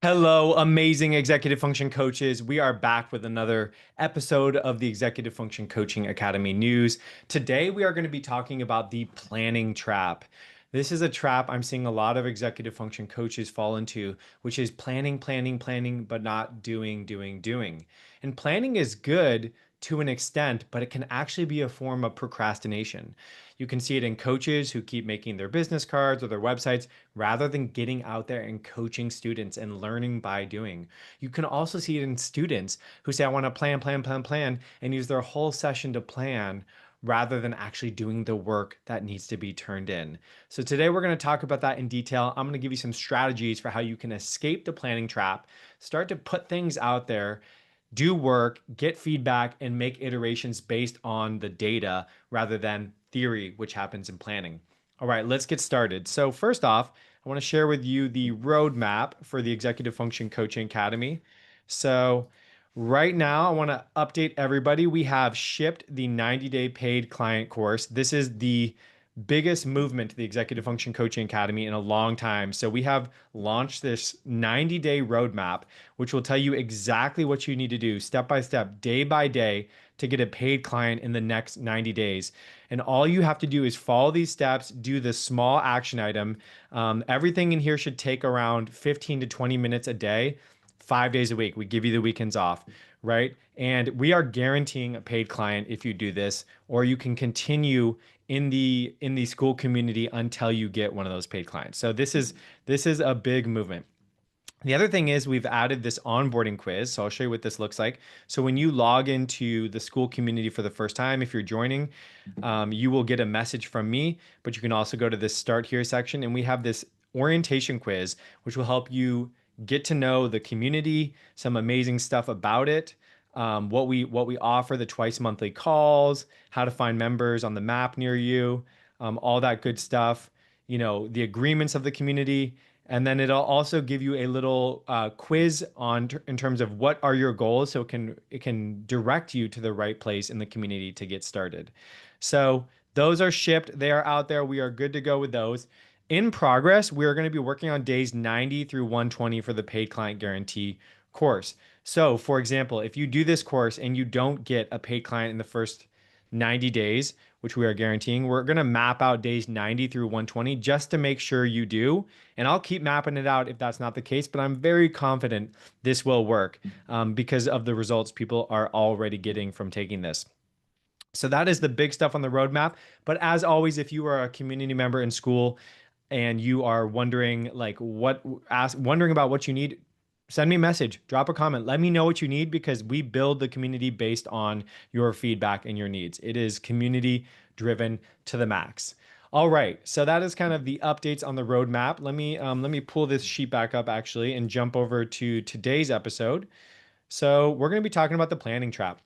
Hello, amazing executive function coaches. We are back with another episode of the Executive Function Coaching Academy news. Today, we are going to be talking about the planning trap. This is a trap I'm seeing a lot of executive function coaches fall into, which is planning, planning, planning, but not doing, doing, doing. And planning is good to an extent, but it can actually be a form of procrastination. You can see it in coaches who keep making their business cards or their websites rather than getting out there and coaching students and learning by doing. You can also see it in students who say, I want to plan, plan, plan, plan, and use their whole session to plan rather than actually doing the work that needs to be turned in. So today we're going to talk about that in detail. I'm going to give you some strategies for how you can escape the planning trap, start to put things out there, do work, get feedback, and make iterations based on the data rather than theory, which happens in planning. All right, let's get started. So first off, I want to share with you the roadmap for the Executive Function Coaching Academy. So right now, I want to update everybody. We have shipped the 90-day paid client course. This is the biggest movement to the Executive Function Coaching Academy in a long time. So we have launched this 90-day roadmap, which will tell you exactly what you need to do step by step, day by day, to get a paid client in the next 90 days. And all you have to do is follow these steps, do the small action item. Everything in here should take around 15 to 20 minutes a day, 5 days a week. We give you the weekends off, right? And we are guaranteeing a paid client if you do this, or you can continue in the school community until you get one of those paid clients. So this is a big movement. The other thing is we've added this onboarding quiz. So I'll show you what this looks like. So when you log into the school community for the first time, if you're joining, you will get a message from me, but you can also go to this start here section and we have this orientation quiz, which will help you get to know the community, some amazing stuff about it, what we offer, the twice monthly calls, how to find members on the map near you, all that good stuff, the agreements of the community. And then it'll also give you a little quiz in terms of what are your goals, so it can direct you to the right place in the community to get started. So those are shipped. They are out there. We are good to go with those. In progress, we are going to be working on days 90 through 120 for the paid client guarantee course. So, for example, if you do this course and you don't get a paid client in the first 90 days, which we are guaranteeing, we're going to map out days 90 through 120 just to make sure you do. And I'll keep mapping it out if that's not the case, but I'm very confident this will work because of the results people are already getting from taking this. So that is the big stuff on the roadmap. But as always, if you are a community member in school and you are wondering wondering about what you need, send me a message, drop a comment, let me know what you need because we build the community based on your feedback and your needs. It is community driven to the max. All right, so that is kind of the updates on the roadmap. Let me pull this sheet back up actually and jump over to today's episode. So we're going to be talking about the planning trap.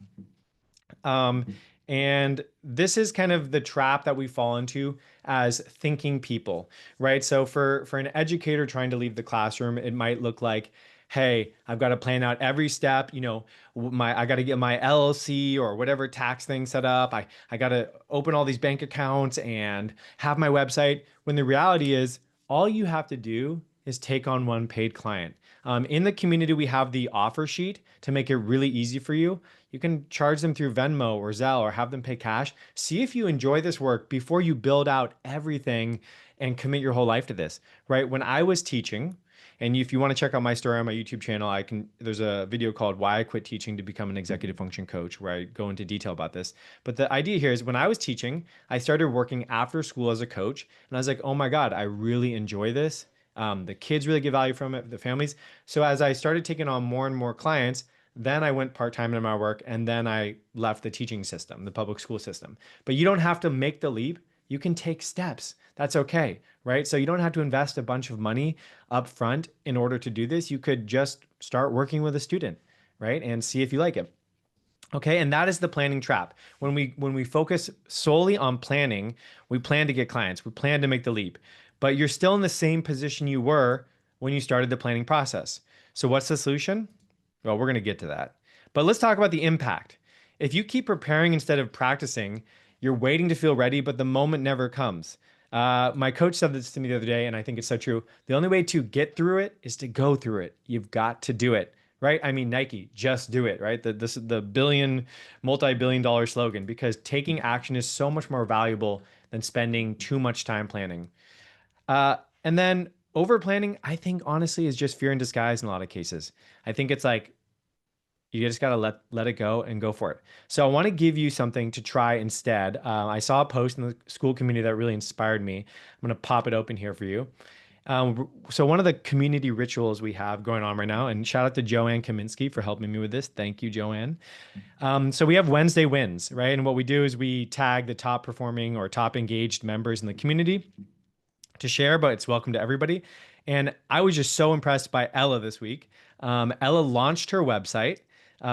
And this is kind of the trap that we fall into as thinking people, right? So for an educator trying to leave the classroom, it might look like, hey, I've got to plan out every step, I got to get my LLC or whatever tax thing set up. I got to open all these bank accounts and have my website. When the reality is all you have to do is take on one paid client. In the community, we have the offer sheet to make it really easy for you. You can charge them through Venmo or Zelle or have them pay cash. See if you enjoy this work before you build out everything and commit your whole life to this, right? When I was teaching, and if you want to check out my story on my YouTube channel, there's a video called Why I Quit Teaching to Become an Executive Function Coach where I go into detail about this. But the idea here is when I was teaching, I started working after school as a coach and I was like, oh my God, I really enjoy this. The kids really get value from it, the families. So as I started taking on more and more clients, then I went part-time in my work and then I left the teaching system, the public school system. But you don't have to make the leap. You can take steps. That's okay, right? So you don't have to invest a bunch of money up front in order to do this. You could just start working with a student, right? And see if you like it. Okay, and that is the planning trap. When we focus solely on planning, we plan to get clients, we plan to make the leap, but you're still in the same position you were when you started the planning process. So what's the solution? Well, we're going to get to that. But let's talk about the impact. If you keep preparing instead of practicing, you're waiting to feel ready, but the moment never comes. My coach said this to me the other day, and I think it's so true. The only way to get through it is to go through it. You've got to do it, right? I mean, Nike, just do it, right? This is the multi-billion dollar slogan because taking action is so much more valuable than spending too much time planning. And then over planning, I think honestly is just fear in disguise in a lot of cases. I think it's like you just got to let it go and go for it. So I want to give you something to try instead. I saw a post in the school community that really inspired me. I'm going to pop it open here for you. So one of the community rituals we have going on right now, and shout out to Joanne Kaminsky for helping me with this. Thank you, Joanne. So we have Wednesday wins, right? And what we do is we tag the top performing or top engaged members in the community to share, but it's welcome to everybody. And I was just so impressed by Ella this week. Ella launched her website,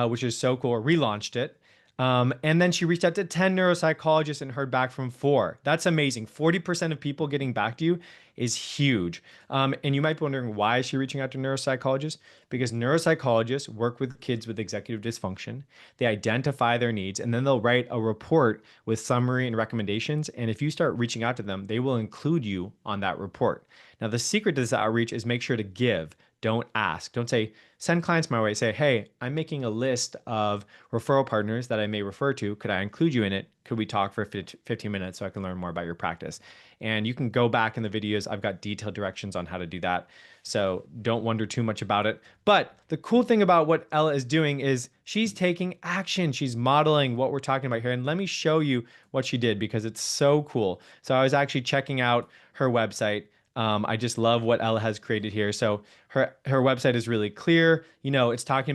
which is so cool, or relaunched it. And then she reached out to 10 neuropsychologists and heard back from 4. That's amazing. 40% of people getting back to you is huge. And you might be wondering, why is she reaching out to neuropsychologists? Because neuropsychologists work with kids with executive dysfunction. They identify their needs, and then they'll write a report with summary and recommendations. And if you start reaching out to them, they will include you on that report. Now, the secret to this outreach is make sure to give. Don't ask. Don't say, send clients my way. Say, hey, I'm making a list of referral partners that I may refer to. Could I include you in it? Could we talk for 15 minutes so I can learn more about your practice? And you can go back in the videos. I've got detailed directions on how to do that. So don't wonder too much about it. But the cool thing about what Ella is doing is she's taking action. She's modeling what we're talking about here. And let me show you what she did because it's so cool. So I was actually checking out her website. I just love what Ella has created here. So her website is really clear. You know, it's not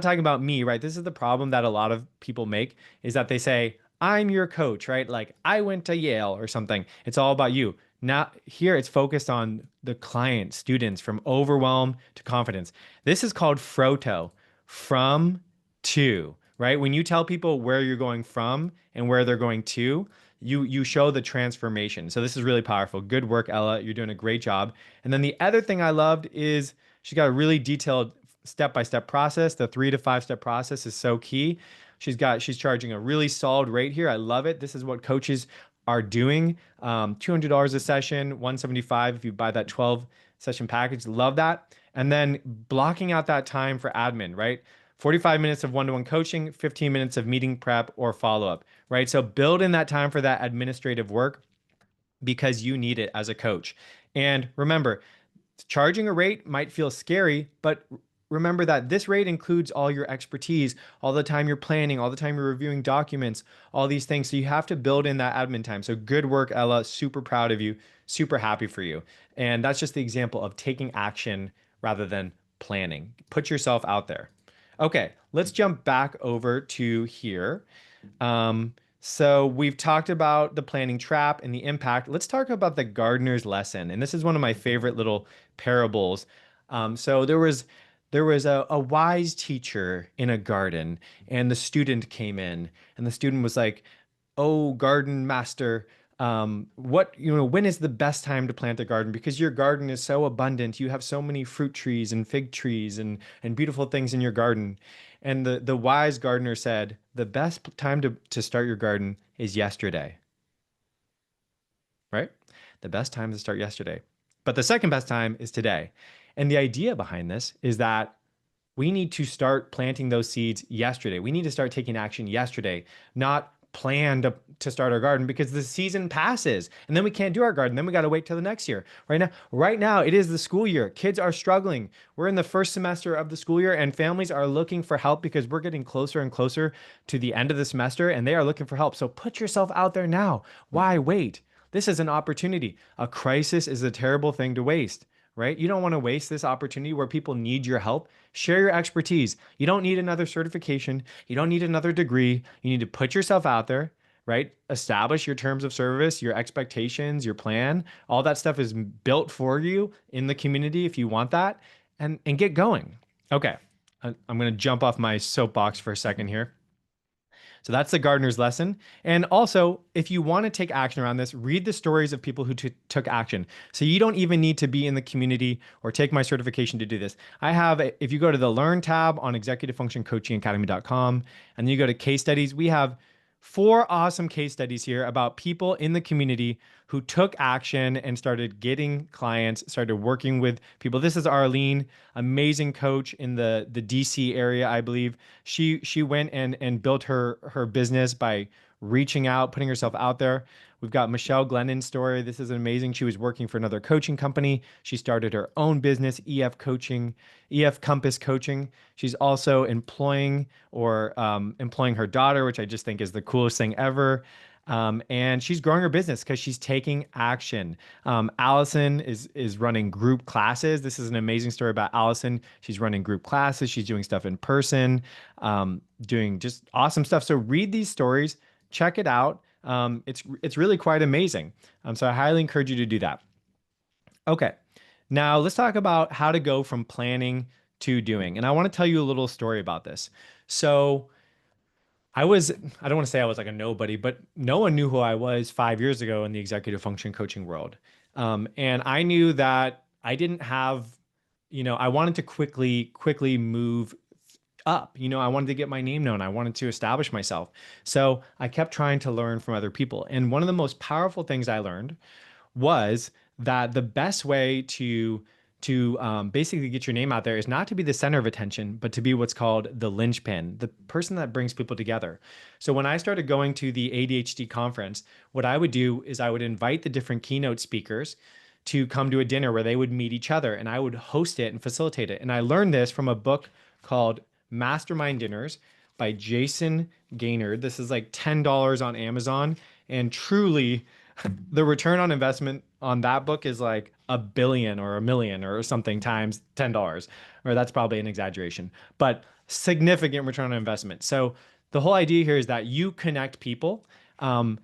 talking about me, right? This is the problem that a lot of people make is that they say, I'm your coach, right? Like I went to Yale or something. It's all about you. Now here it's focused on the client, students from overwhelm to confidence. This is called Froto, from to, right? When you tell people where you're going from and where they're going to, you show the transformation. So this is really powerful. Good work, Ella. You're doing a great job. And then the other thing I loved is she got a really detailed step-by-step process. The 3 to 5 step process is so key. She's charging a really solid rate here. I love it. This is what coaches are doing. $200 a session, $175 if you buy that 12 session package. Love that. And then blocking out that time for admin, right? 45 minutes of one-to-one coaching, 15 minutes of meeting prep or follow-up, right? So build in that time for that administrative work because you need it as a coach. And remember, charging a rate might feel scary, but remember that this rate includes all your expertise, all the time you're planning, all the time you're reviewing documents, all these things. So you have to build in that admin time. So good work, Ella. Super proud of you. Super happy for you. And that's just the example of taking action rather than planning. Put yourself out there. Okay, let's jump back over to here. So we've talked about the planning trap and the impact. Let's talk about the gardener's lesson. And this is one of my favorite little parables. So there was a wise teacher in a garden, and the student came in, and the student was like, "Oh, garden master, when is the best time to plant a garden? Because your garden is so abundant. You have so many fruit trees and fig trees and beautiful things in your garden." And the wise gardener said, the best time to start your garden is yesterday, right? The best time to start yesterday. But the second best time is today. And the idea behind this is that we need to start planting those seeds yesterday. We need to start taking action yesterday, not plan to start our garden because the season passes and then we can't do our garden. Then we got to wait till the next year. Right now, it is the school year. Kids are struggling. We're in the first semester of the school year and families are looking for help because we're getting closer and closer to the end of the semester and they are looking for help. So put yourself out there now. Why wait? This is an opportunity. A crisis is a terrible thing to waste, right? You don't want to waste this opportunity where people need your help. Share your expertise. You don't need another certification. You don't need another degree. You need to put yourself out there, right? Establish your terms of service, your expectations, your plan. All that stuff is built for you in the community if you want that, and get going. Okay, I'm going to jump off my soapbox for a second here. So that's the gardener's lesson. And also, if you want to take action around this, read the stories of people who took action. So you don't even need to be in the community or take my certification to do this. If you go to the Learn tab on executivefunctioncoachingacademy.com, and then you go to case studies, we have 4 awesome case studies here about people in the community who took action and started getting clients, started working with people. This is Arlene, amazing coach in the DC area, I believe. She went and built her business by reaching out, putting herself out there. We've got Michelle Glennon's story. This is amazing. She was working for another coaching company. She started her own business, EF Compass Coaching. She's also employing her daughter, which I just think is the coolest thing ever. And she's growing her business because she's taking action. Allison is running group classes. This is an amazing story about Allison. She's running group classes. She's doing stuff in person, doing just awesome stuff. So read these stories, check it out. It's really quite amazing. So I highly encourage you to do that. Okay, now let's talk about how to go from planning to doing. And I want to tell you a little story about this. So I don't want to say I was like a nobody, but no one knew who I was 5 years ago in the executive function coaching world. And I knew that I didn't have, I wanted to quickly move up. I wanted to get my name known. I wanted to establish myself. So I kept trying to learn from other people. And one of the most powerful things I learned was that the best way to basically get your name out there is not to be the center of attention, but to be what's called the linchpin, the person that brings people together. So when I started going to the ADHD conference, what I would do is I would invite the different keynote speakers to come to a dinner where they would meet each other, and I would host it and facilitate it. And I learned this from a book called Mastermind Dinners by Jason Gaynard. This is like $10 on Amazon. And truly, the return on investment on that book is like a billion or a million or something times $10. Or that's probably an exaggeration, but significant return on investment. So the whole idea here is that you connect people, and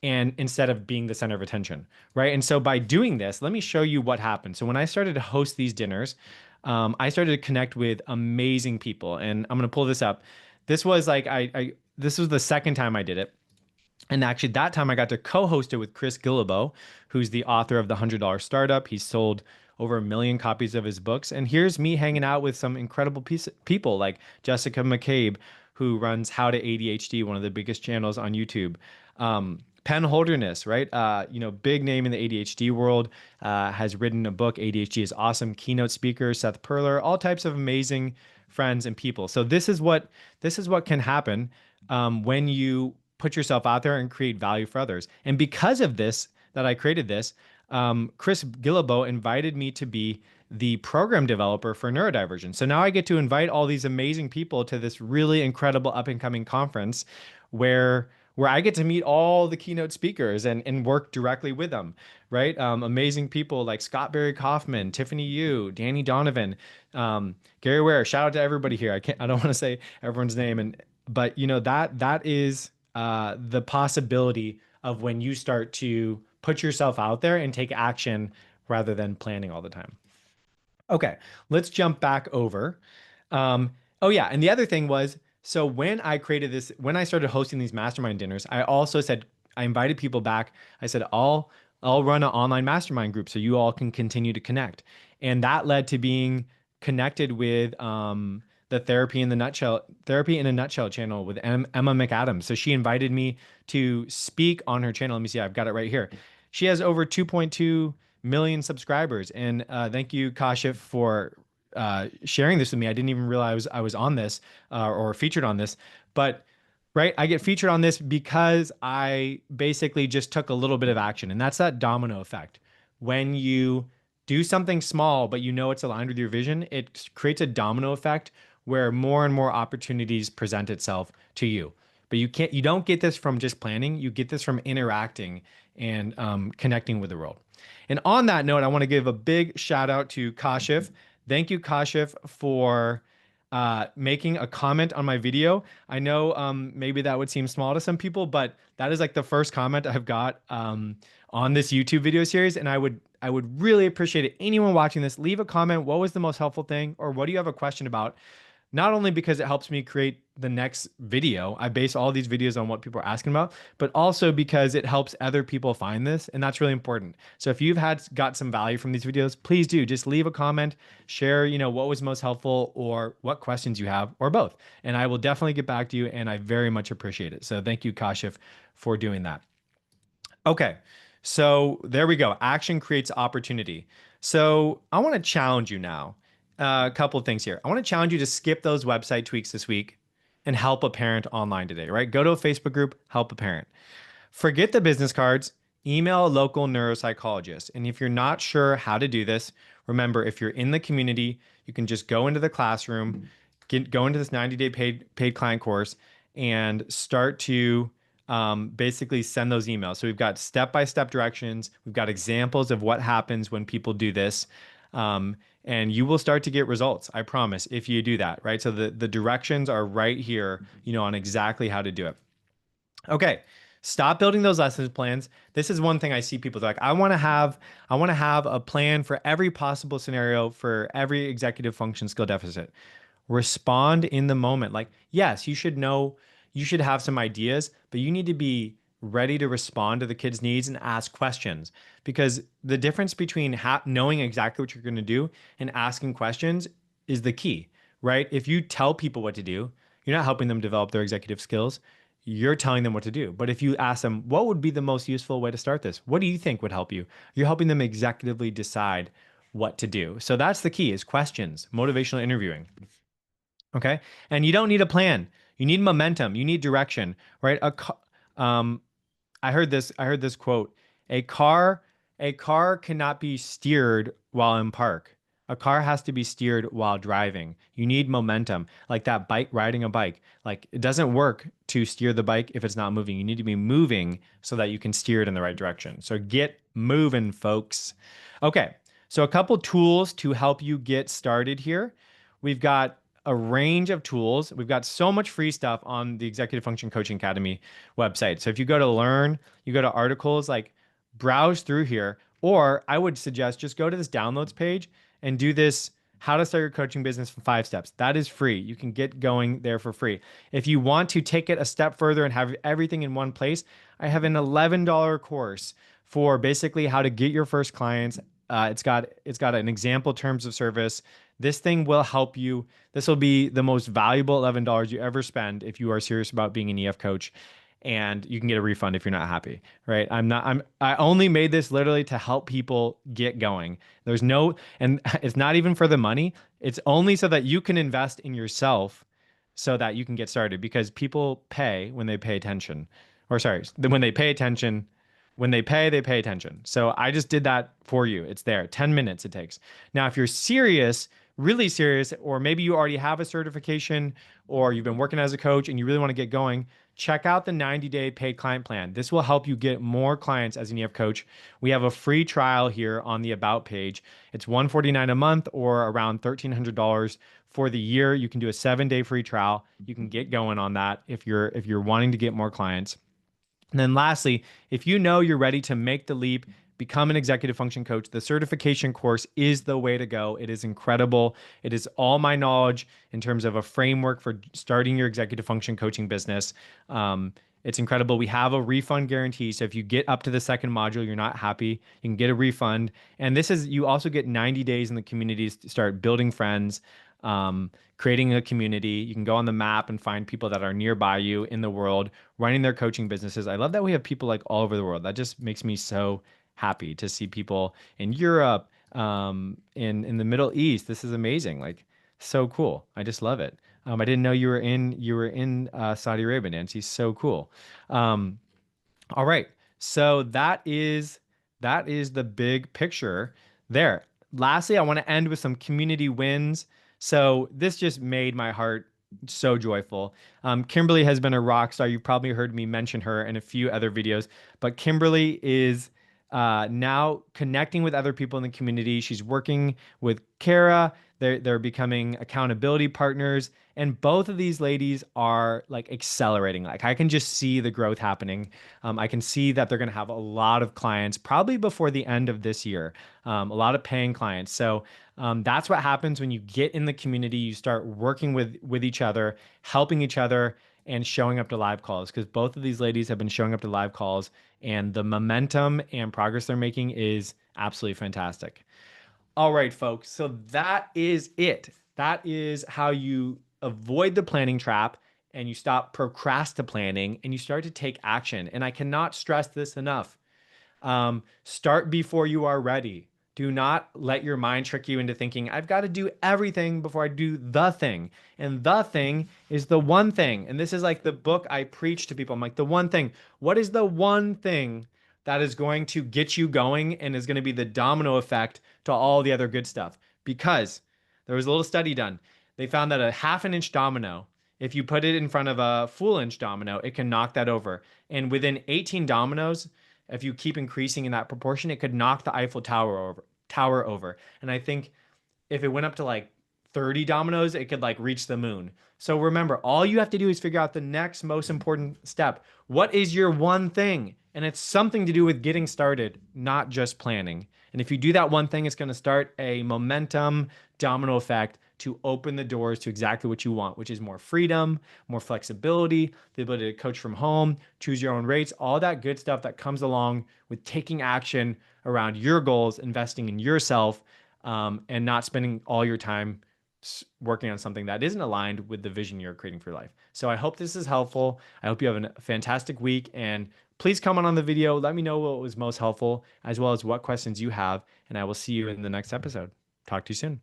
instead of being the center of attention, right? And so by doing this, let me show you what happened. So when I started to host these dinners, I started to connect with amazing people, and I'm gonna pull this up. This was like this was the second time I did it. And actually, that time I got to co-host it with Chris Guillebeau, who's the author of The $100 Startup. He's sold over 1 million copies of his books. And here's me hanging out with some incredible people like Jessica McCabe, who runs How to ADHD, one of the biggest channels on YouTube. Penn Holderness, right? Big name in the ADHD world, has written a book. ADHD is Awesome. Keynote speaker, Seth Perler, all types of amazing friends and people. So this is what can happen when you put yourself out there and create value for others. And because of this, that I created this, Chris Guillebeau invited me to be the program developer for neurodivergent. So now I get to invite all these amazing people to this really incredible up and coming conference where I get to meet all the keynote speakers and work directly with them, right? Amazing people like Scott Barry Kaufman, Tiffany Yu, Danny Donovan, Gary Ware. Shout out to everybody here. I don't want to say everyone's name, but that is the possibility of when you start to put yourself out there and take action rather than planning all the time. Okay, let's jump back over. Oh yeah, and the other thing was, so when I started hosting these mastermind dinners, I also said, I invited people back. I said, I'll run an online mastermind group so you all can continue to connect. And that led to being connected with the Therapy in a Nutshell channel with Emma McAdams. So she invited me to speak on her channel. Let me see, I've got it right here. She has over 2.2 million subscribers. And thank you, Kashif, for sharing this with me. I didn't even realize I was on this or featured on this, but right, I get featured on this because I basically just took a little bit of action, and that's that domino effect. When you do something small, but it's aligned with your vision, it creates a domino effect where more and more opportunities present itself to you. But you don't get this from just planning. You get this from interacting and connecting with the world. And on that note, I want to give a big shout out to Kashif. Thank you, Kashif, for making a comment on my video. I know maybe that would seem small to some people, but that is like the first comment I've got on this YouTube video series. And I would really appreciate it. Anyone watching this, leave a comment. What was the most helpful thing? Or what do you have a question about? not only because it helps me create the next video, I base all these videos on what people are asking about, but also because it helps other people find this. And that's really important. So if you've got some value from these videos, please do just leave a comment, share, what was most helpful or what questions you have or both. And I will definitely get back to you. And I very much appreciate it. So thank you, Kashif, for doing that. Okay, so there we go. Action creates opportunity. So I want to challenge you now. A couple of things here. I want to challenge you to skip those website tweaks this week and help a parent online today, right? Go to a Facebook group, help a parent. Forget the business cards, email a local neuropsychologist. And if you're not sure how to do this, remember if you're in the community, you can just go into the classroom, go into this 90-day paid client course and start to basically send those emails. So we've got step-by-step directions. We've got examples of what happens when people do this. And you will start to get results, I promise, if you do that, right? So the directions are right here, on exactly how to do it. Okay. Stop building those lesson plans. This is one thing I see people like, I want to have a plan for every possible scenario for every executive function skill deficit. Respond in the moment. Like, yes, you should have some ideas, but you need to be ready to respond to the kids' needs and ask questions, because the difference between knowing exactly what you're going to do and asking questions is the key, right? If you tell people what to do, you're not helping them develop their executive skills. You're telling them what to do. But if you ask them, what would be the most useful way to start this? What do you think would help you? You're helping them executively decide what to do. So that's the key, is questions, motivational interviewing. Okay. And you don't need a plan. You need momentum. You need direction, right? Um, I heard this quote. A car, a car cannot be steered while in park. A car has to be steered while driving. You need momentum, like that bike, riding a bike. Like, it doesn't work to steer the bike if it's not moving. You need to be moving so that you can steer it in the right direction. So get moving, folks. Okay. So a couple tools to help you get started here. We've got a range of tools. We've got so much free stuff on the Executive Function Coaching Academy website. So if you go to learn, you go to articles, like, browse through here, or I would suggest just go to this downloads page and do this how to start your coaching business in 5 steps. That is free. You can get going there for free. If you want to take it a step further and have everything in one place, I have an $11 course for basically how to get your first clients. It's got an example terms of service. This thing will help you. This will be the most valuable $11 you ever spend if you are serious about being an EF coach. And you can get a refund if you're not happy, right? I only made this literally to help people get going. And it's not even for the money. It's only so that you can invest in yourself so that you can get started, because people pay when they pay attention. Or sorry, when they pay attention, when they pay attention. So I just did that for you. It's there. 10 minutes it takes. Now, if you're serious, really serious, or maybe you already have a certification or you've been working as a coach and you really want to get going, check out the 90-day paid client plan. This will help you get more clients as an EF coach. We have a free trial here on the About page. It's $149 a month or around $1,300 for the year. You can do a 7-day free trial. You can get going on that if you're wanting to get more clients. And then lastly, if you know you're ready to make the leap, become an executive function coach, the certification course is the way to go. It is incredible. It is all my knowledge in terms of a framework for starting your executive function coaching business. It's incredible. We have a refund guarantee. So if you get up to the second module, you're not happy, you can get a refund. And you also get 90 days in the communities to start building friends, creating a community. You can go on the map and find people that are nearby you in the world running their coaching businesses. I love that we have people like all over the world. That just makes me so happy to see people in Europe, in the Middle East. This is amazing. Like, so cool. I just love it. I didn't know you were in Saudi Arabia, Nancy. So cool. All right. So that is the big picture there. Lastly, I want to end with some community wins. So this just made my heart so joyful. Kimberly has been a rock star. You've probably heard me mention her in a few other videos, but Kimberly is now connecting with other people in the community. She's working with Kara. They're becoming accountability partners, and both of these ladies are like accelerating. Like I can just see the growth happening. I can see that they're going to have a lot of clients probably before the end of this year, a lot of paying clients. So that's what happens when you get in the community. You start working with each other, helping each other, and showing up to live calls, because both of these ladies have been showing up to live calls, and the momentum and progress they're making is absolutely fantastic. All right, folks. So that is it. That is how you avoid the planning trap and you stop procrastinating and you start to take action. And I cannot stress this enough. Start before you are ready. Do not let your mind trick you into thinking, I've got to do everything before I do the thing. And the thing is the one thing. And this is like the book I preach to people. I'm like, the one thing. What is the one thing that is going to get you going and is going to be the domino effect to all the other good stuff? Because there was a little study done. They found that a half an inch domino, if you put it in front of a full inch domino, it can knock that over. And within 18 dominoes, if you keep increasing in that proportion, it could knock the Eiffel Tower over. And I think if it went up to like 30 dominoes, it could like reach the moon. So remember, all you have to do is figure out the next most important step. What is your one thing? And it's something to do with getting started, not just planning. And if you do that one thing, it's going to start a momentum domino effect to open the doors to exactly what you want, which is more freedom, more flexibility, the ability to coach from home, choose your own rates, all that good stuff that comes along with taking action around your goals, investing in yourself, and not spending all your time working on something that isn't aligned with the vision you're creating for your life. So I hope this is helpful. I hope you have a fantastic week, and please comment on the video. Let me know what was most helpful, as well as what questions you have, and I will see you in the next episode. Talk to you soon.